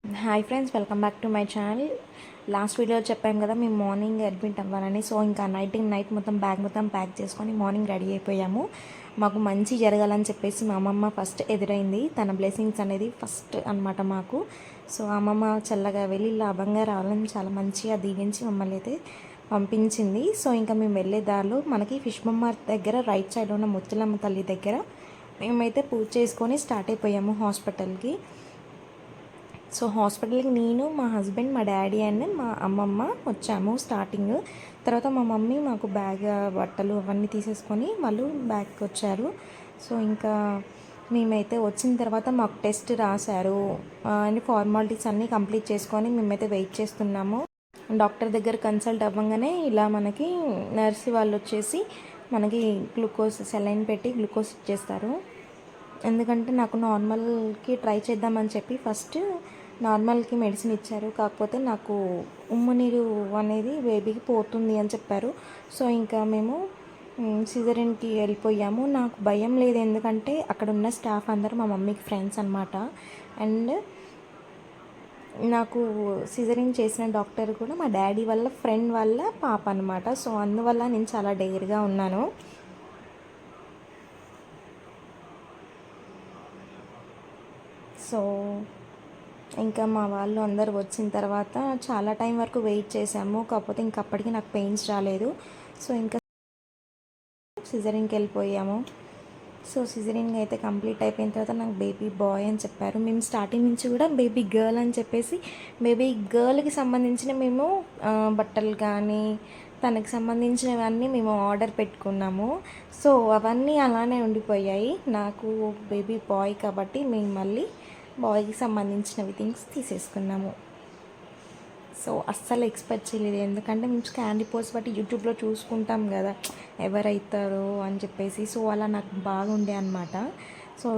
Hi friends, welcome back to my channel. Last వీడియోలో చెప్పాను కదా మేము మార్నింగ్ అడ్మిట్ అవ్వాలని. సో ఇంకా నైట్ మొత్తం బ్యాగ్ మొత్తం ప్యాక్ చేసుకొని మార్నింగ్ రెడీ అయిపోయాము. మాకు మంచి జరగాలని చెప్పేసి మా అమ్మమ్మ ఫస్ట్ ఎదురైంది. తన బ్లెస్సింగ్స్ అనేది ఫస్ట్ అనమాట మాకు. సో అమ్మమ్మ చల్లగా వెళ్ళి లాభంగా రావాలని చాలా మంచిగా దీవించి మమ్మల్ని అయితే పంపించింది. సో ఇంకా మేము వెళ్ళే దారిలో మనకి ఫిష్ బొమ్మ దగ్గర రైట్ సైడ్ ఉన్న ముత్తులమ్మ తల్లి దగ్గర మేమైతే పూజ చేసుకొని స్టార్ట్ అయిపోయాము హాస్పిటల్కి. సో హాస్పిటల్కి నేను, మా హస్బెండ్, మా డాడీ అండ్ మా అమ్మమ్మ వచ్చాము స్టార్టింగ్. తర్వాత మా మమ్మీ మాకు బ్యాగ్ బట్టలు అవన్నీ తీసేసుకొని వాళ్ళు బ్యాగ్కి వచ్చారు. సో ఇంకా మేమైతే వచ్చిన తర్వాత మాకు టెస్ట్ రాశారు అండ్ ఫార్మాలిటీస్ అన్నీ కంప్లీట్ చేసుకొని మేమైతే వెయిట్ చేస్తున్నాము. డాక్టర్ దగ్గర కన్సల్ట్ అవ్వగానే ఇలా మనకి నర్సు వాళ్ళు వచ్చేసి మనకి గ్లూకోజ్ సెలైన్ పెట్టి గ్లూకోజ్ ఇచ్చేస్తారు. ఎందుకంటే నాకు నార్మల్కి ట్రై చేద్దామని చెప్పి ఫస్ట్ నార్మల్కి మెడిసిన్ ఇచ్చారు. కాకపోతే నాకు ఉమ్ము నీరు అనేది బేబీకి పోతుంది అని చెప్పారు. సో ఇంకా మేము సిజరిన్కి వెళ్ళిపోయాము. నాకు భయం లేదు, ఎందుకంటే అక్కడ ఉన్న స్టాఫ్ అందరూ మా మమ్మీకి ఫ్రెండ్స్ అనమాట. అండ్ నాకు సిజరిన్ చేసిన డాక్టర్ కూడా మా డాడీ వాళ్ళ ఫ్రెండ్ వాళ్ళ పాప అనమాట. సో అందువల్ల నేను చాలా డేర్గా ఉన్నాను. సో ఇంకా మా వాళ్ళు అందరు వచ్చిన తర్వాత చాలా టైం వరకు వెయిట్ చేసాము. కాకపోతే అప్పటికి నాకు పెయిన్స్ రాలేదు. సో ఇంకా సిజరింగ్కి వెళ్ళిపోయాము. సో సిజరింగ్ అయితే కంప్లీట్ అయిపోయిన తర్వాత నాకు బేబీ బాయ్ అని చెప్పారు. మేము స్టార్టింగ్ నుంచి కూడా బేబీ గర్ల్ అని చెప్పేసి బేబీ గర్ల్కి సంబంధించిన మేము బట్టలు కానీ తనకి సంబంధించినవన్నీ మేము ఆర్డర్ పెట్టుకున్నాము. సో అవన్నీ అలానే ఉండిపోయాయి. నాకు బేబీ బాయ్ కాబట్టి మేము మళ్ళీ బాయ్కి సంబంధించినవి థింగ్స్ తీసేసుకున్నాము. సో అస్సలు ఎక్స్పెక్ట్ చేయలేదు, ఎందుకంటే మేము స్కాన్ రిపోర్ట్స్ బట్టి యూట్యూబ్లో చూసుకుంటాం కదా ఎవరైతారో అని చెప్పేసి. సో అలా నాకు బాగుండే అనమాట. సో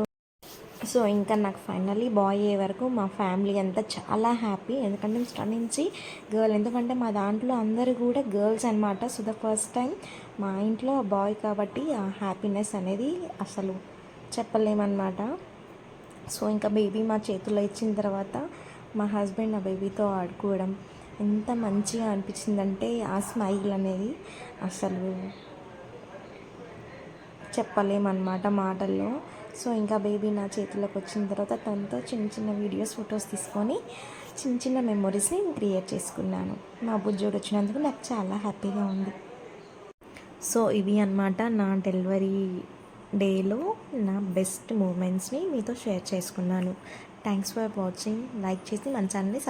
సో ఇంకా నాకు ఫైనల్లీ బాయ్ అయ్యే వరకు మా ఫ్యామిలీ అంతా చాలా హ్యాపీ, ఎందుకంటే స్టార్ట్ నుంచి గర్ల్, ఎందుకంటే మా దాంట్లో అందరూ కూడా గర్ల్స్ అనమాట. సో ద ఫస్ట్ టైం మా ఇంట్లో బాయ్ కాబట్టి ఆ హ్యాపీనెస్ అనేది అసలు చెప్పలేమన్నమాట. సో ఇంకా బేబీ మా చేతుల్లో ఇచ్చిన తర్వాత మా హస్బెండ్ ఆ బేబీతో ఆడుకోవడం ఎంత మంచిగా అనిపించిందంటే ఆ స్మైల్ అనేది అసలు చెప్పలేమన్నమాట మాటల్లో. సో ఇంకా బేబీ నా చేతిలోకి వచ్చిన తర్వాత తనతో చిన్న చిన్న వీడియోస్, ఫొటోస్ తీసుకొని చిన్న చిన్న మెమొరీస్ని క్రియేట్ చేసుకున్నాను. మా బుజ్జోడు వచ్చినందుకు నాకు చాలా హ్యాపీగా ఉంది. సో ఇవి అన్నమాట నా డెలివరీ డేలో నా బెస్ట్ మూమెంట్స్ని మీతో షేర్ చేసుకున్నాను. Thanks for watching. లైక్ చేసి మన ఛానల్ని